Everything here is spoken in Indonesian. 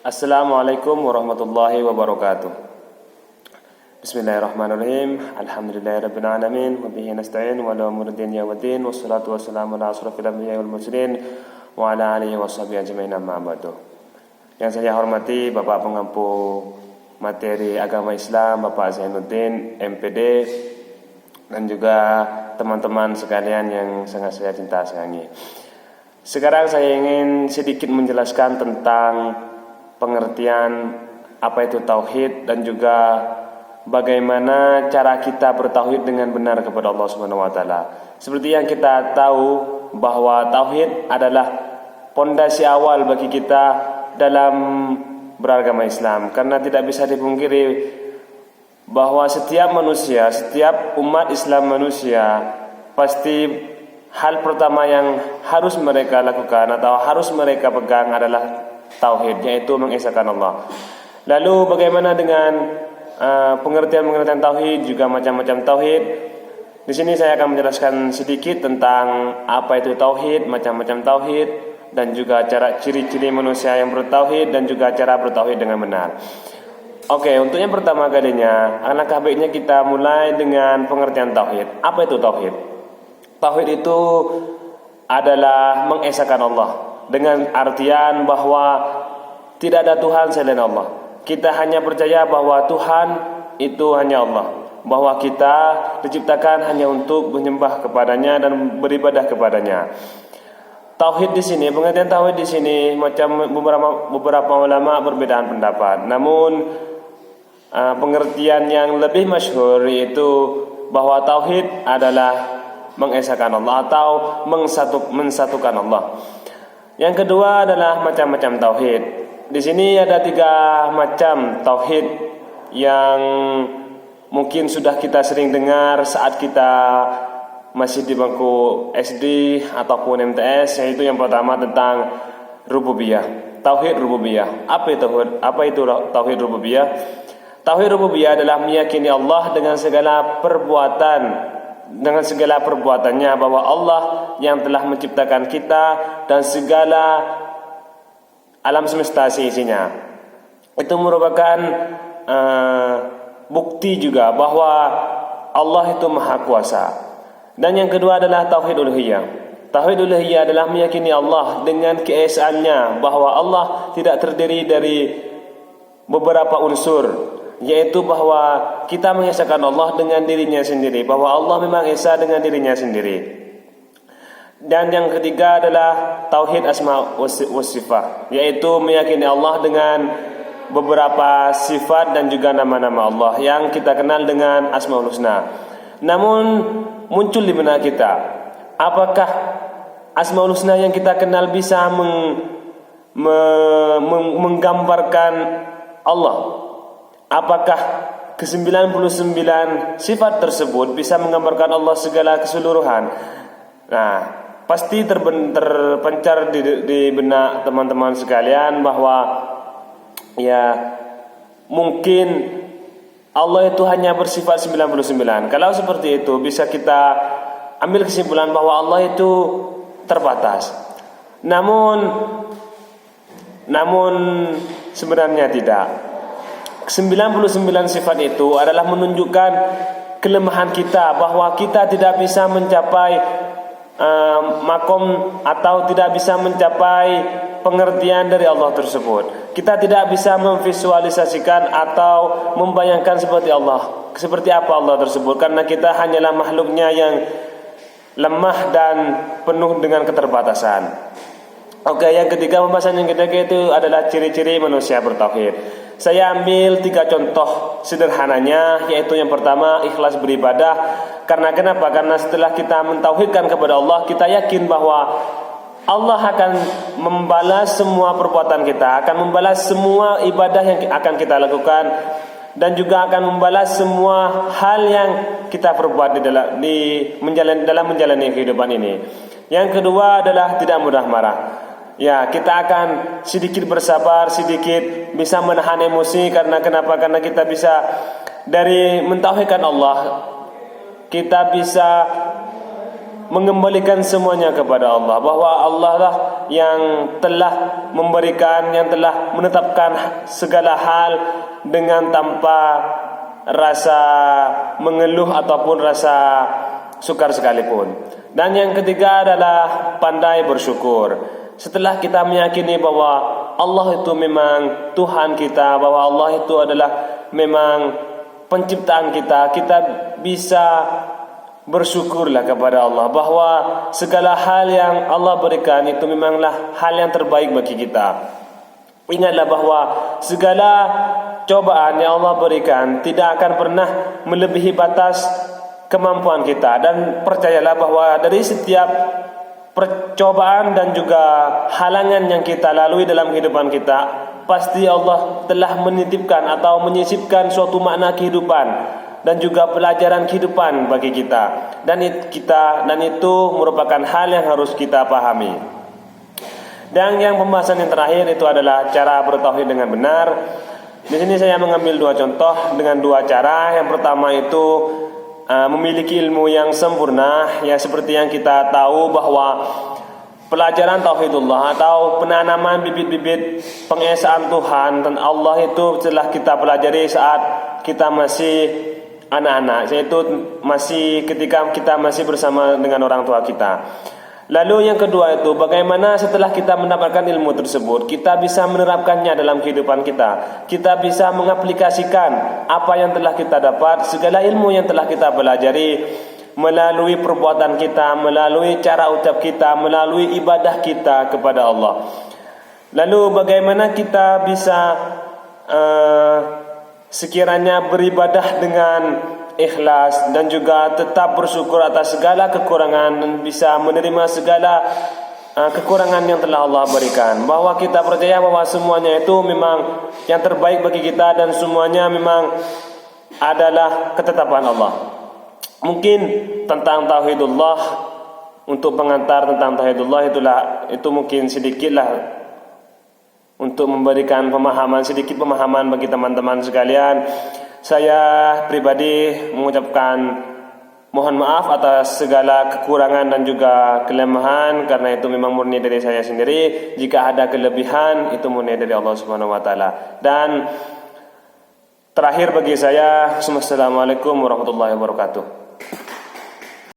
Assalamualaikum warahmatullahi wabarakatuh. Bismillahirrahmanirrahim. Alhamdulillahirabbil alamin wa bihi nasta'in wa ala umuri dunya waddin wassalatu wassalamu ala asrofil anbiya'i wal mursalin wa ala alihi washabihi ajmain amma ba'du. Yang saya hormati Bapak Pengampu Materi Agama Islam Bapak Zainuddin MPD dan juga teman-teman sekalian yang sangat saya cinta sayangi. Sekarang saya ingin sedikit menjelaskan tentang pengertian apa itu tauhid dan juga bagaimana cara kita bertauhid dengan benar kepada Allah Subhanahu wa taala. Seperti yang kita tahu bahwa tauhid adalah pondasi awal bagi kita dalam beragama Islam, karena tidak bisa dipungkiri bahwa setiap manusia, setiap umat Islam manusia pasti hal pertama yang harus mereka lakukan atau harus mereka pegang adalah tauhid, yaitu mengesahkan Allah. Lalu bagaimana dengan pengertian tauhid, juga macam-macam tauhid? Di sini saya akan menjelaskan sedikit tentang apa itu tauhid, macam-macam tauhid, dan juga cara ciri-ciri manusia yang bertauhid dan juga cara bertauhid dengan benar. Oke, untuk yang pertama kalinya, alangkah baiknya kita mulai dengan pengertian tauhid. Apa itu tauhid? Tauhid itu adalah mengesahkan Allah, dengan artian bahwa tidak ada Tuhan selain Allah. Kita hanya percaya bahwa Tuhan itu hanya Allah, bahwa kita diciptakan hanya untuk menyembah kepadanya dan beribadah kepadanya. Tauhid di sini, pengertian tauhid di sini macam beberapa ulama berbedaan pendapat. Namun pengertian yang lebih masyhur yaitu bahwa tauhid adalah mengesahkan Allah atau mensatukan Allah. Yang kedua adalah macam-macam tauhid. Di sini ada 3 macam tauhid yang mungkin sudah kita sering dengar saat kita masih di bangku SD ataupun MTS, yaitu yang pertama tentang rububiyah, tauhid rububiyah. Apa itu tauhid rububiyah? Tauhid rububiyah adalah meyakini Allah dengan segala perbuatannya, bahwa Allah yang telah menciptakan kita dan segala alam semesta isinya. Itu merupakan bukti juga bahwa Allah itu maha kuasa. Dan yang kedua adalah tauhid uluhiyah. Tauhid uluhiyah adalah meyakini Allah dengan keesaannya, bahwa Allah tidak terdiri dari beberapa unsur, yaitu bahwa kita mengesahkan Allah dengan dirinya sendiri, bahwa Allah memang esa dengan dirinya sendiri. Dan yang ketiga adalah tauhid asma wa sifat, yaitu meyakini Allah dengan beberapa sifat dan juga nama-nama Allah yang kita kenal dengan Asmaul Husna. Namun muncul di benak kita, apakah Asmaul Husna yang kita kenal bisa menggambarkan Allah? Apakah ke-99 sifat tersebut bisa menggambarkan Allah segala keseluruhan? Nah, pasti terpencar di benak teman-teman sekalian bahwa ya mungkin Allah itu hanya bersifat 99. Kalau seperti itu, bisa kita ambil kesimpulan bahwa Allah itu terbatas. Namun sebenarnya tidak. 99 sifat itu adalah menunjukkan kelemahan kita, bahwa kita tidak bisa mencapai makom atau tidak bisa mencapai pengertian dari Allah tersebut. Kita tidak bisa memvisualisasikan atau membayangkan seperti apa Allah tersebut, karena kita hanyalah makhluknya yang lemah dan penuh dengan keterbatasan. Oke, yang ketiga, pembahasan yang ketiga itu adalah ciri-ciri manusia bertauhid. Saya ambil 3 contoh sederhananya, yaitu yang pertama ikhlas beribadah. Karena kenapa? Karena setelah kita mentauhidkan kepada Allah, kita yakin bahwa Allah akan membalas semua perbuatan kita, akan membalas semua ibadah yang akan kita lakukan, dan juga akan membalas semua hal yang kita perbuat dalam menjalani kehidupan ini. Yang kedua adalah tidak mudah marah. Ya, kita akan sedikit bersabar, sedikit bisa menahan emosi. Karena kenapa? Karena kita bisa dari mentauhidkan Allah, kita bisa mengembalikan semuanya kepada Allah, bahwa Allah lah yang telah memberikan, yang telah menetapkan segala hal dengan tanpa rasa mengeluh ataupun rasa sukar sekalipun. Dan yang ketiga adalah pandai bersyukur. Setelah kita meyakini bahwa Allah itu memang Tuhan kita, bahwa Allah itu adalah memang penciptaan kita, kita bisa bersyukurlah kepada Allah bahwa segala hal yang Allah berikan itu memanglah hal yang terbaik bagi kita. Ingatlah bahwa segala cobaan yang Allah berikan tidak akan pernah melebihi batas kemampuan kita, dan percayalah bahwa dari setiap percobaan dan juga halangan yang kita lalui dalam kehidupan kita, pasti Allah telah menitipkan atau menyisipkan suatu makna kehidupan dan juga pelajaran kehidupan bagi kita, dan itu merupakan hal yang harus kita pahami. Dan yang pembahasan yang terakhir itu adalah cara bertauhid dengan benar. Di sini saya mengambil dua contoh dengan dua cara. Yang pertama itu memiliki ilmu yang sempurna, ya seperti yang kita tahu bahwa pelajaran tauhidullah atau penanaman bibit-bibit pengesaan Tuhan dan Allah itu telah kita pelajari saat kita masih anak-anak, yaitu masih ketika kita masih bersama dengan orang tua kita. Lalu yang kedua itu bagaimana setelah kita mendapatkan ilmu tersebut kita bisa menerapkannya dalam kehidupan kita. Kita bisa mengaplikasikan apa yang telah kita dapat, segala ilmu yang telah kita pelajari melalui perbuatan kita, melalui cara ucap kita, melalui ibadah kita kepada Allah. Lalu bagaimana kita bisa sekiranya beribadah dengan ikhlas dan juga tetap bersyukur atas segala kekurangan dan bisa menerima segala kekurangan yang telah Allah berikan, bahwa kita percaya bahwa semuanya itu memang yang terbaik bagi kita dan semuanya memang adalah ketetapan Allah. Mungkin tentang tauhidullah, untuk pengantar tentang tauhidullah itu mungkin sedikitlah untuk memberikan sedikit pemahaman bagi teman-teman sekalian. Saya pribadi mengucapkan mohon maaf atas segala kekurangan dan juga kelemahan, karena itu memang murni dari saya sendiri. Jika ada kelebihan itu murni dari Allah Subhanahu wa taala. Dan terakhir bagi saya, Assalamualaikum warahmatullahi wabarakatuh.